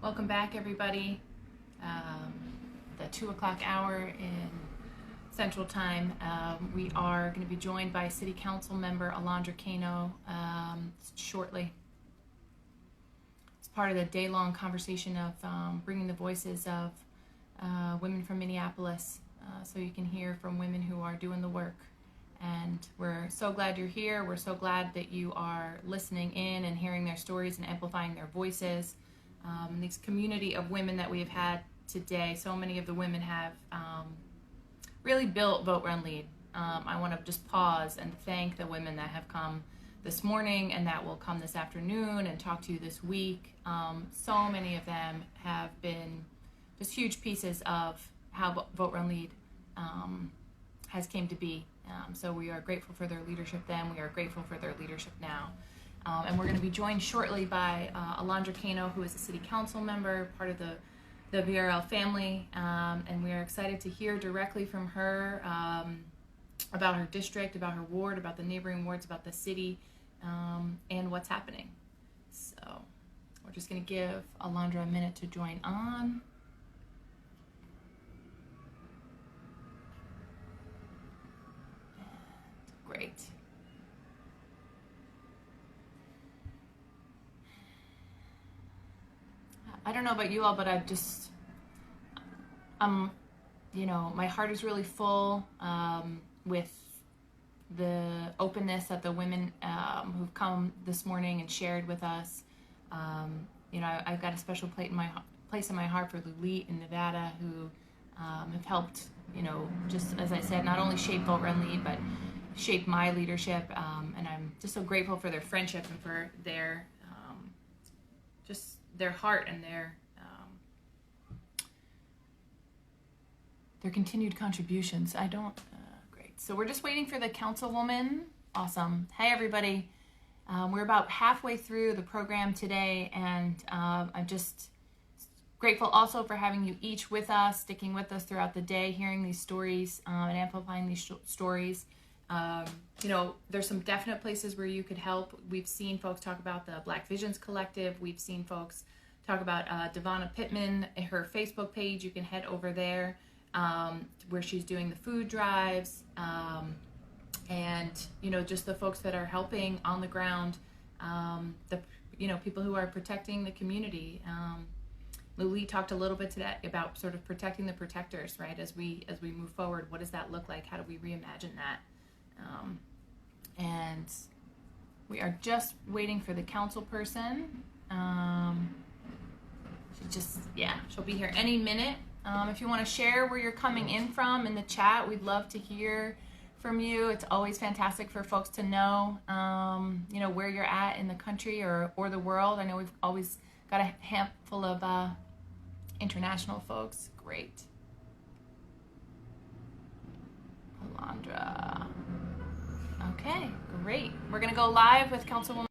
Welcome back, everybody. The 2 o'clock hour in Central Time. We are going to be joined by City Council member Alondra Cano shortly. It's part of the day-long conversation of bringing the voices of women from Minneapolis, so you can hear from women who are doing the work. And we're so glad you're here. We're so glad that you are listening in and hearing their stories and amplifying their voices. This community of women that we have had today, so many of the women have really built Vote, Run, Lead. I want to just pause and thank the women that have come this morning and that will come this afternoon and talk to you this week. So many of them have been just huge pieces of how Vote, Run, Lead has came to be. So we are grateful for their leadership then. We are grateful for their leadership now. And we're going to be joined shortly by Alondra Cano, who is a city council member, part of the VRL family. And we are excited to hear directly from her about her district, about her ward, about the neighboring wards, about the city, and what's happening. So we're just going to give Alondra a minute to join on. Great. I don't know about you all, but my heart is really full with the openness of the women who've come this morning and shared with us. I've got a special place in my heart for Lulit in Nevada, who have helped, just as I said, not only shape Vote, Run, Lead, but shape my leadership. And I'm just so grateful for their friendship and for their their heart and their continued contributions. Great. So we're just waiting for the councilwoman. Awesome. Hey, everybody. We're about halfway through the program today, and I'm just grateful also for having you each with us, sticking with us throughout the day, hearing these stories and amplifying these stories. There's some definite places where you could help. We've seen folks talk about the Black Visions Collective. We've seen folks talk about Devonna Pittman, her Facebook page. You can head over there where she's doing the food drives. And, just the folks that are helping on the ground, people who are protecting the community. Luli talked a little bit today about sort of protecting the protectors, right? As we move forward, what does that look like? How do we reimagine that? And we are just waiting for the council person. She'll be here any minute. If you want to share where you're coming in from in the chat, we'd love to hear from you. It's always fantastic for folks to know, where you're at in the country or the world. I know we've always got a handful of international folks. Great. Alondra. Okay, great. We're going to go live with Councilwoman.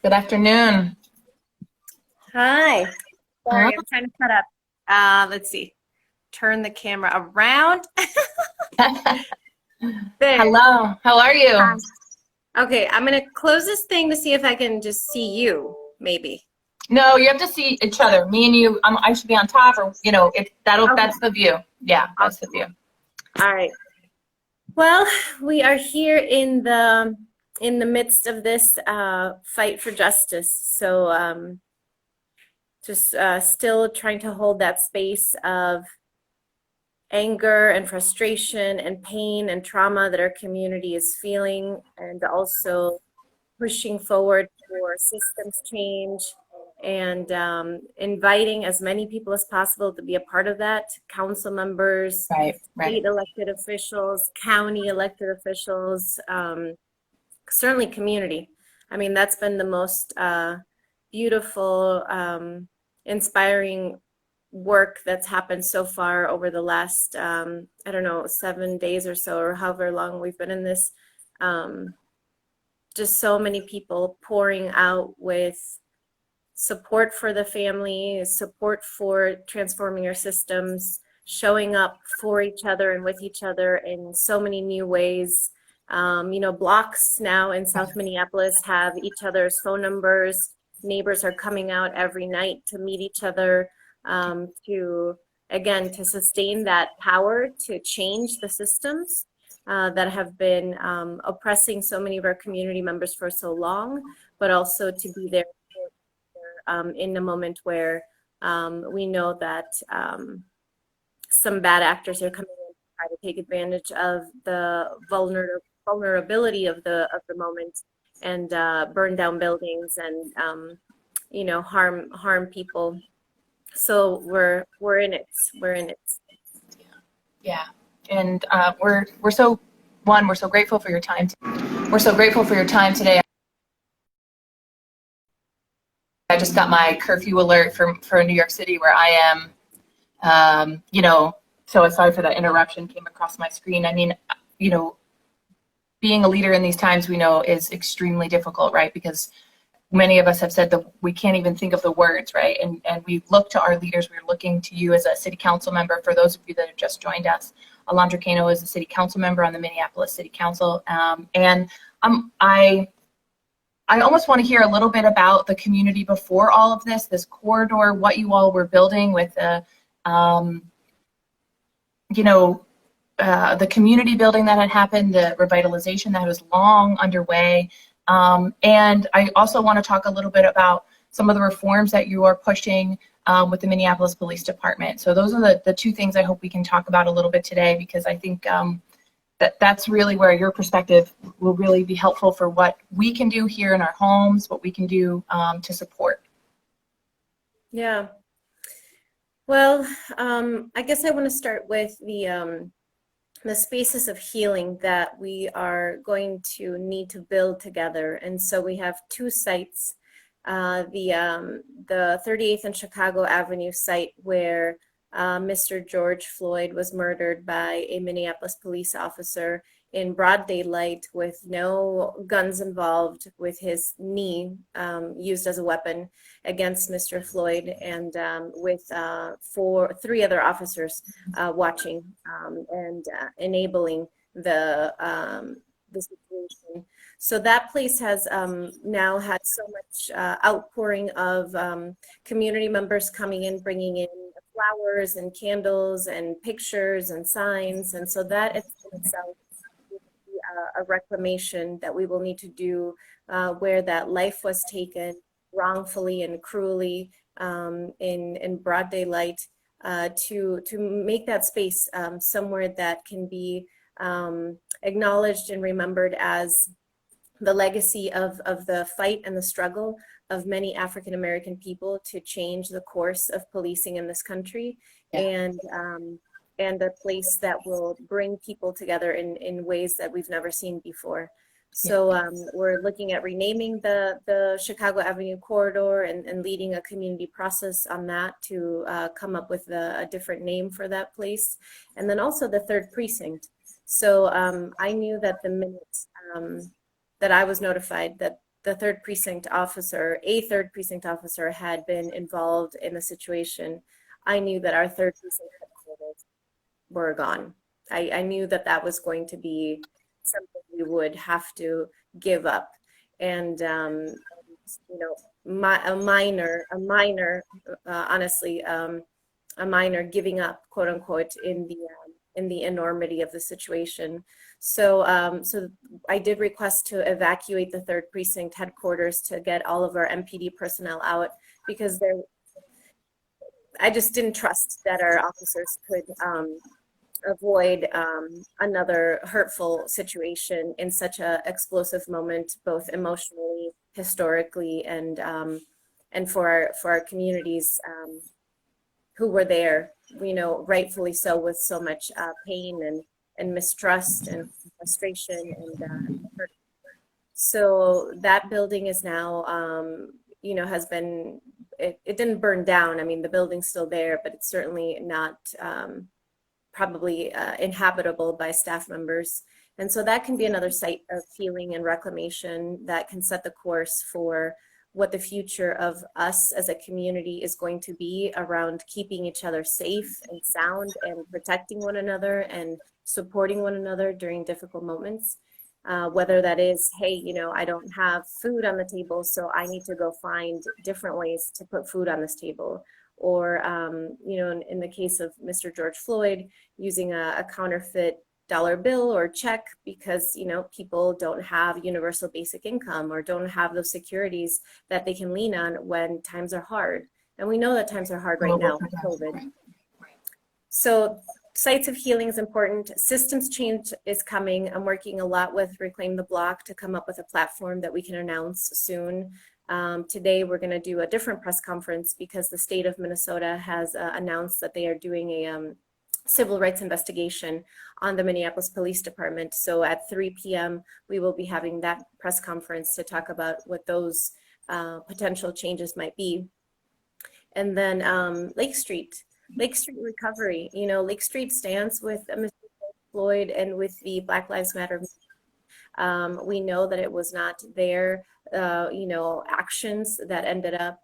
Good afternoon. Hi. Sorry, I'm trying to set up. Let's see. Turn the camera around. Hello. How are you? Okay, I'm going to close this thing to see if I can just see you, maybe. No, you have to see each other. Me and you. I should be on top, or okay. That's the view. Yeah, that's the view. All right. Well, we are here in the midst of this fight for justice. So just still trying to hold that space of anger and frustration and pain and trauma that our community is feeling, and also pushing forward for systems change and inviting as many people as possible to be a part of that. Council members, right. State elected officials, county elected officials, certainly community. I mean, that's been the most beautiful, inspiring work that's happened so far over the last, 7 days or so, or however long we've been in this. Just so many people pouring out with support for the family, support for transforming our systems, showing up for each other and with each other in so many new ways. Blocks now in South Minneapolis have each other's phone numbers. Neighbors are coming out every night to meet each other, to sustain that power to change the systems that have been oppressing so many of our community members for so long, but also to be there in a moment where we know that some bad actors are coming in to try to take advantage of the vulnerability of the moment and burn down buildings and harm people. So we're in it. We're in it. Yeah, and we're so grateful for your time. We're so grateful for your time today. I just got my curfew alert for New York City where I am. So sorry for that interruption came across my screen. I mean, being a leader in these times we know is extremely difficult, right? Because many of us have said that we can't even think of the words, right? And we look to our leaders. We're looking to you as a city council member. For those of you that have just joined us, Alondra Cano is a city council member on the Minneapolis City Council. And I almost want to hear a little bit about the community before all of this corridor, what you all were building with the community building that had happened, the revitalization that was long underway. And I also want to talk a little bit about some of the reforms that you are pushing with the Minneapolis Police Department. So those are the two things I hope we can talk about a little bit today, because I think that's really where your perspective will really be helpful for what we can do here in our homes, what we can do to support. Yeah. Well, I guess I want to start with the spaces of healing that we are going to need to build together. And so we have two sites, the 38th and Chicago Avenue site where Mr. George Floyd was murdered by a Minneapolis police officer in broad daylight with no guns involved, with his knee used as a weapon against Mr. Floyd, and with three other officers watching and enabling the situation. So that place has now had so much outpouring of community members coming in, bringing in flowers and candles and pictures and signs. And so that in itself will be a reclamation that we will need to do where that life was taken wrongfully and cruelly in broad daylight, to make that space somewhere that can be acknowledged and remembered as the legacy of the fight and the struggle of many African American people to change the course of policing in this country, yeah. And a place that will bring people together in ways that we've never seen before. So we're looking at renaming the Chicago Avenue corridor and leading a community process on that to come up with a different name for that place. And then also the third precinct. So I knew that the minute that I was notified that a third precinct officer had been involved in the situation, I knew that our third precinct headquarters were gone. I knew that was going to be something we would have to give up. And honestly, a minor giving up, quote unquote, in the enormity of the situation. So so I did request to evacuate the third precinct headquarters to get all of our MPD personnel out, because I just didn't trust that our officers could avoid another hurtful situation in such a explosive moment, both emotionally, historically, and for our communities who were there, rightfully so, with so much pain and mistrust and frustration and hurt. So that building is now, has been, it didn't burn down. I mean, the building's still there, but it's certainly not probably inhabitable by staff members. And so that can be another site of healing and reclamation that can set the course for what the future of us as a community is going to be around keeping each other safe and sound and protecting one another and supporting one another during difficult moments. Whether that is, hey, you know, I don't have food on the table, so I need to go find different ways to put food on this table. Or, you know, in the case of Mr. George Floyd, using a counterfeit dollar bill or check because, you know, people don't have universal basic income or don't have those securities that they can lean on when times are hard. And we know that times are hard right now with COVID. So sites of healing is important. Systems change is coming. I'm working a lot with Reclaim the Block to come up with a platform that we can announce soon. Today, we're going to do a different press conference because the state of Minnesota has announced that they are doing a civil rights investigation on the Minneapolis Police Department. So at 3 p.m., we will be having that press conference to talk about what those potential changes might be. And then Lake Street recovery. You know, Lake Street stands with Mr. Floyd and with the Black Lives Matter. We know that it was not their, you know, actions that ended up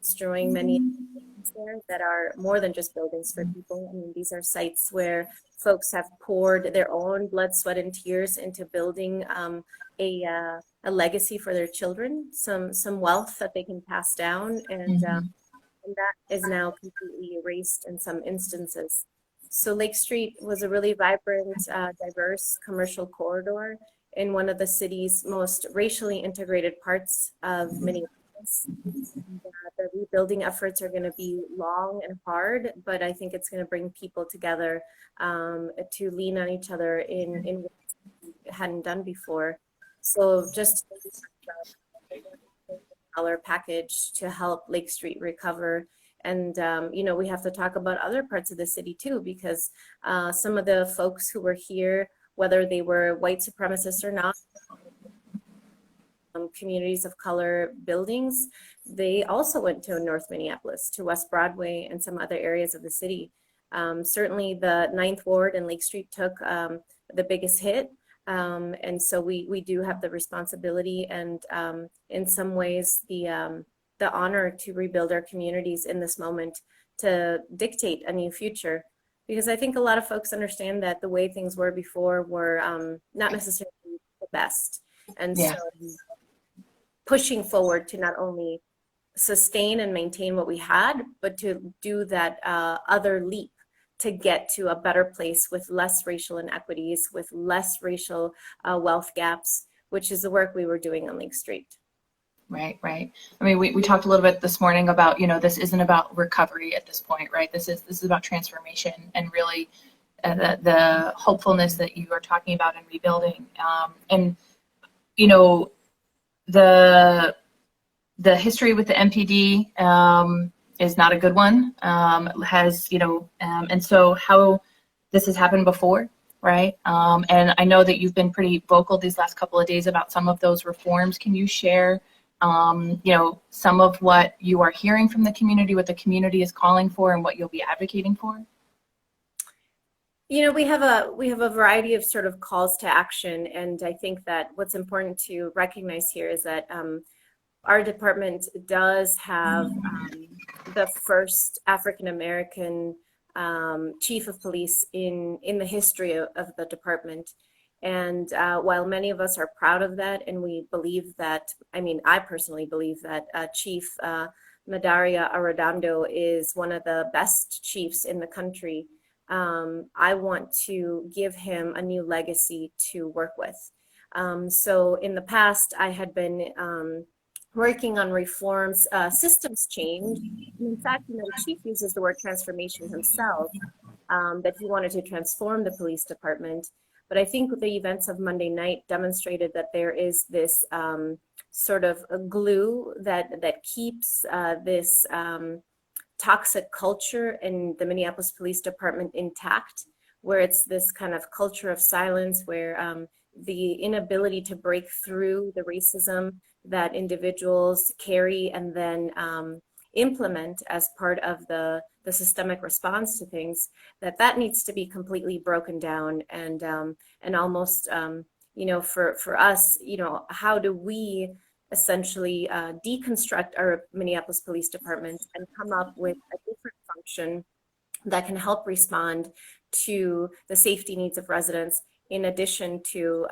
destroying many things there that are more than just buildings for people. I mean, these are sites where folks have poured their own blood, sweat, and tears into building a legacy for their children, some wealth that they can pass down, and that is now completely erased in some instances. So Lake Street was a really vibrant, diverse commercial corridor in one of the city's most racially integrated parts of Minneapolis. The rebuilding efforts are going to be long and hard, but I think it's going to bring people together to lean on each other in ways we hadn't done before. So just $1 package to help Lake Street recover. And, you know, we have to talk about other parts of the city too, because some of the folks who were here, whether they were white supremacists or not, communities of color buildings, they also went to North Minneapolis, to West Broadway and some other areas of the city. Certainly the 9th Ward and Lake Street took the biggest hit. And so we do have the responsibility and in some ways the honor to rebuild our communities in this moment to dictate a new future. Because I think a lot of folks understand that the way things were before were not necessarily the best. And so pushing forward to not only sustain and maintain what we had, but to do that other leap to get to a better place with less racial inequities, with less racial wealth gaps, which is the work we were doing on Lake Street. Right. I mean, we talked a little bit this morning about, you know, this isn't about recovery at this point, right? This is about transformation and really the hopefulness that you are talking about in rebuilding. And, you know, the history with the MPD is not a good one. Has, you know, and so how this has happened before, right? And I know that you've been pretty vocal these last couple of days about some of those reforms. Can you share, you know, some of what you are hearing from the community, what the community is calling for, and what you'll be advocating for? You know, we have a variety of sort of calls to action, and I think that what's important to recognize here is that our department does have the first African American chief of police in the history of the department. And while many of us are proud of that, and we believe that, I mean, I personally believe that Chief Madaria Arredondo is one of the best chiefs in the country, I want to give him a new legacy to work with. So in the past, I had been working on reforms, systems change. And in fact, you know, the chief uses the word transformation himself, that he wanted to transform the police department. But I think the events of Monday night demonstrated that there is this sort of a glue that keeps this toxic culture in the Minneapolis Police Department intact, where it's this kind of culture of silence, where the inability to break through the racism that individuals carry and then implement as part of the systemic response to things, that needs to be completely broken down. And almost, you know, for us, you know, how do we essentially deconstruct our Minneapolis Police Department and come up with a different function that can help respond to the safety needs of residents, in addition to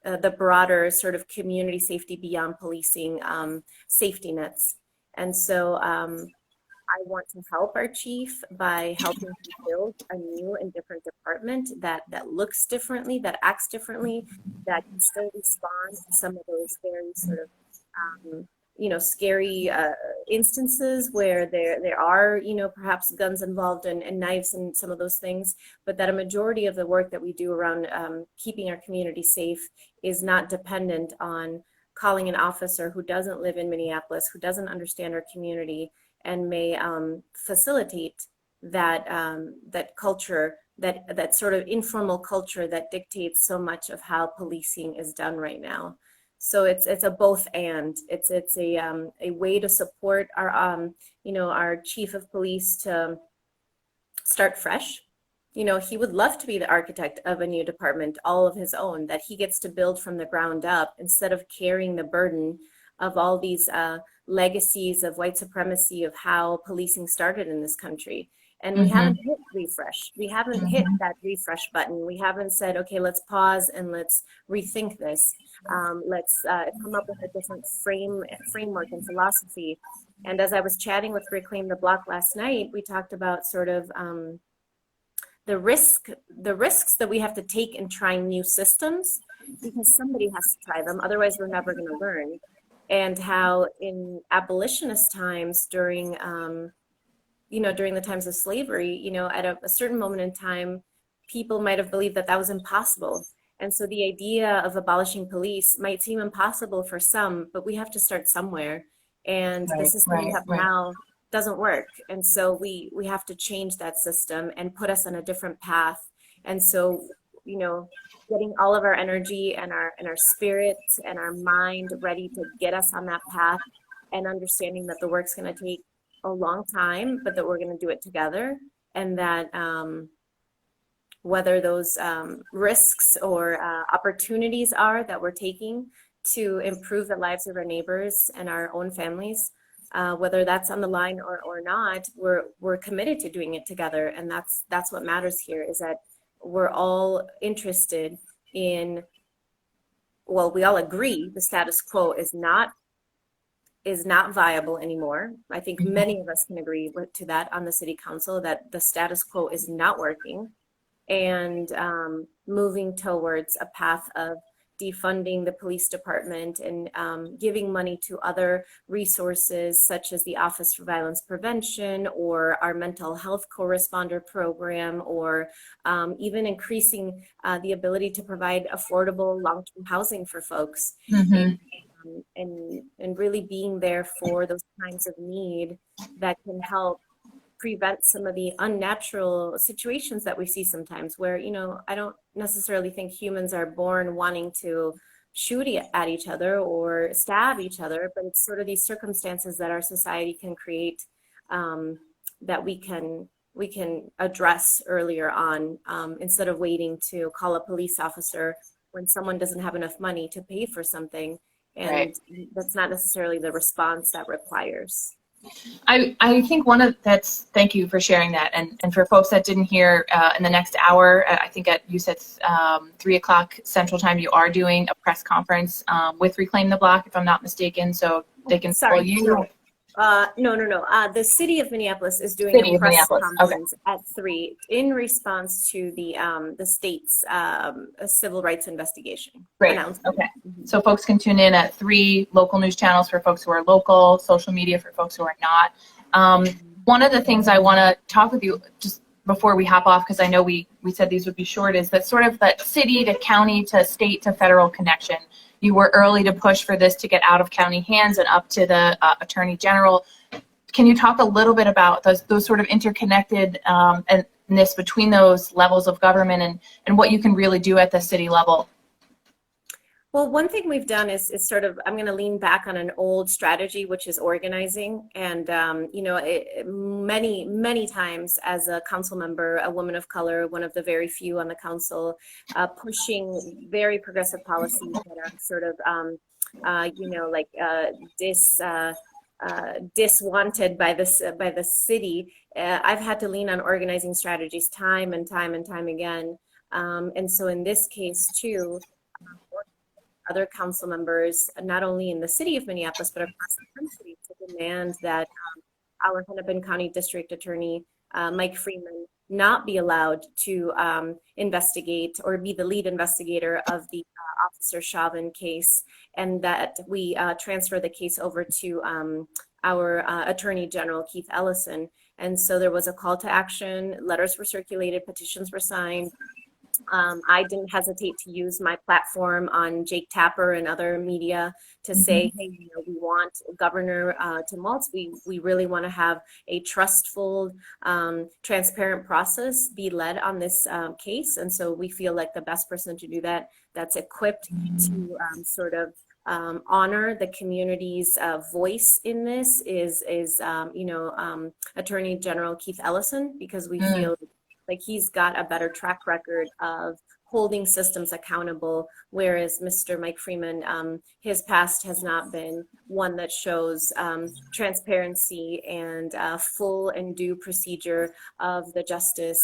the broader sort of community safety beyond policing safety nets. And so I want to help our chief by helping to build a new and different department that looks differently, that acts differently, that can still respond to some of those very sort of scary instances where there are, perhaps guns involved and knives and some of those things, but that a majority of the work that we do around keeping our community safe is not dependent on calling an officer who doesn't live in Minneapolis, who doesn't understand our community, and may facilitate that culture, that sort of informal culture that dictates so much of how policing is done right now. So it's a both and. It's a way to support our our chief of police to start fresh. He would love to be the architect of a new department all of his own, that he gets to build from the ground up instead of carrying the burden of all these legacies of white supremacy, of how policing started in this country. And we haven't hit refresh. We haven't hit that refresh button. We haven't said, okay, let's pause and let's rethink this. Let's come up with a different framework and philosophy. And as I was chatting with Reclaim the Block last night, we talked about sort of the risks that we have to take in trying new systems, because somebody has to try them. Otherwise, we're never going to learn. And how in abolitionist times, during the times of slavery, at a certain moment in time, people might have believed that was impossible. And so the idea of abolishing police might seem impossible for some, but we have to start somewhere. And the system we have now doesn't work. And so we have to change that system and put us on a different path. And so, getting all of our energy and our spirit and our mind ready to get us on that path, and understanding that the work's going to take a long time, but that we're going to do it together, and that whether those risks or opportunities are that we're taking to improve the lives of our neighbors and our own families, whether that's on the line or not, we're committed to doing it together. And that's what matters here, is that we're all interested in, well, we all agree the status quo is not viable anymore. I think many of us can agree to that on the city council, that the status quo is not working, and moving towards a path of defunding the police department and giving money to other resources, such as the Office for Violence Prevention or our mental health co-responder program, or even increasing the ability to provide affordable long-term housing for folks. And really being there for those kinds of need that can help prevent some of the unnatural situations that we see sometimes, where, I don't necessarily think humans are born wanting to shoot at each other or stab each other, but it's sort of these circumstances that our society can create that we can address earlier on, instead of waiting to call a police officer when someone doesn't have enough money to pay for something. And that's not necessarily the response that requires. I think thank you for sharing that. And for folks that didn't hear, in the next hour, I think you said 3:00 Central Time, you are doing a press conference with Reclaim the Block, if I'm not mistaken, so they can follow you. No. The city of Minneapolis is doing a press conference at 3 in response to the state's civil rights investigation. Great. Okay. So folks can tune in at 3 local news channels for folks who are local, social media for folks who are not. One of the things I want to talk with you just before we hop off, because I know we said these would be short, is that sort of that city to county to state to federal connection. You were early to push for this to get out of county hands and up to the Attorney General. Can you talk a little bit about those sort of interconnectedness between those levels of government and what you can really do at the city level? Well, one thing we've done is sort of, I'm going to lean back on an old strategy, which is organizing. And, many times as a council member, a woman of color, one of the very few on the council, pushing very progressive policies that are sort of diswanted by the city. I've had to lean on organizing strategies time and time and time again. And so in this case too, other council members, not only in the city of Minneapolis, but across the country, to demand that our Hennepin County District Attorney, Mike Freeman, not be allowed to investigate or be the lead investigator of the Officer Chauvin case, and that we transfer the case over to our Attorney General, Keith Ellison. And so there was a call to action, letters were circulated, petitions were signed. I didn't hesitate to use my platform on Jake Tapper and other media to say, hey, we want Governor Tumult. We really want to have a trustful, transparent process be led on this case. And so we feel like the best person to do that, that's equipped to honor the community's voice in this is Attorney General Keith Ellison, because we feel like he's got a better track record of holding systems accountable, whereas Mr. Mike Freeman, his past has not been one that shows transparency and full and due procedure of the justice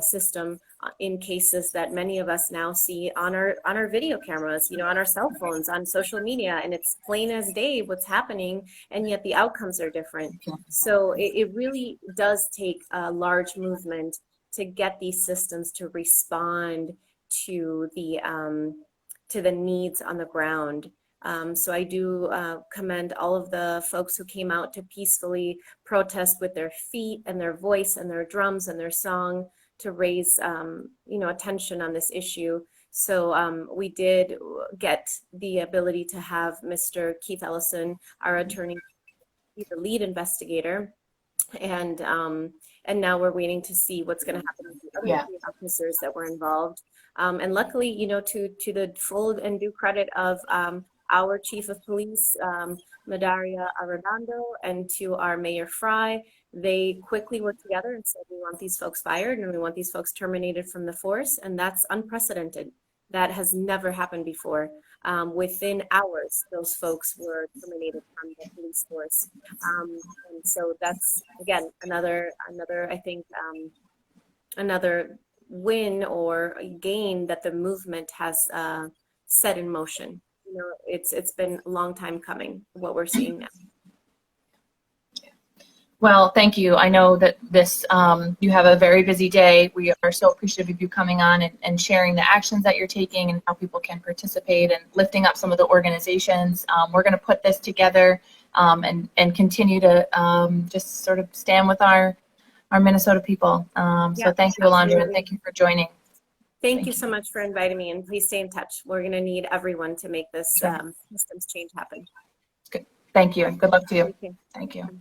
system in cases that many of us now see on our video cameras, on our cell phones, on social media, and it's plain as day what's happening, and yet the outcomes are different. So it really does take a large movement to get these systems to respond to the needs on the ground. So I do commend all of the folks who came out to peacefully protest with their feet and their voice and their drums and their song to raise attention on this issue. So we did get the ability to have Mr. Keith Ellison, our attorney, be the lead investigator, and now we're waiting to see what's going to happen with the other officers that were involved. And luckily, to the full and due credit of our chief of police, Madaria Arredondo, and to our Mayor Fry, they quickly worked together and said, we want these folks fired and we want these folks terminated from the force. And that's unprecedented. That has never happened before. Within hours, those folks were terminated from the police force. And so that's, again, another I think, another win or gain that the movement has set in motion. It's been a long time coming, what we're seeing now. Well, thank you. I know that you have a very busy day. We are so appreciative of you coming on and sharing the actions that you're taking and how people can participate and lifting up some of the organizations. We're going to put this together and continue to just sort of stand with our Minnesota people. So thank you, Alondra, and thank you for joining. Thank you so much for inviting me, and please stay in touch. We're going to need everyone to make this systems change happen. Good. Thank you. Good luck to you. Thank you.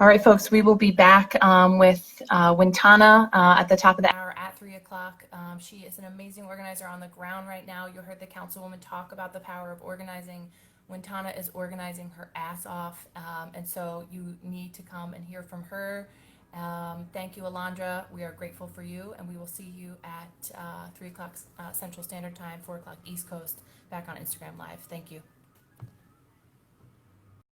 All right, folks, we will be back with Wintana at the top of the hour at 3 o'clock. She is an amazing organizer on the ground right now. You heard the councilwoman talk about the power of organizing. Wintana is organizing her ass off, and so you need to come and hear from her. Thank you, Alondra. We are grateful for you, and we will see you at 3 o'clock Central Standard Time, 4 o'clock East Coast, back on Instagram Live. Thank you.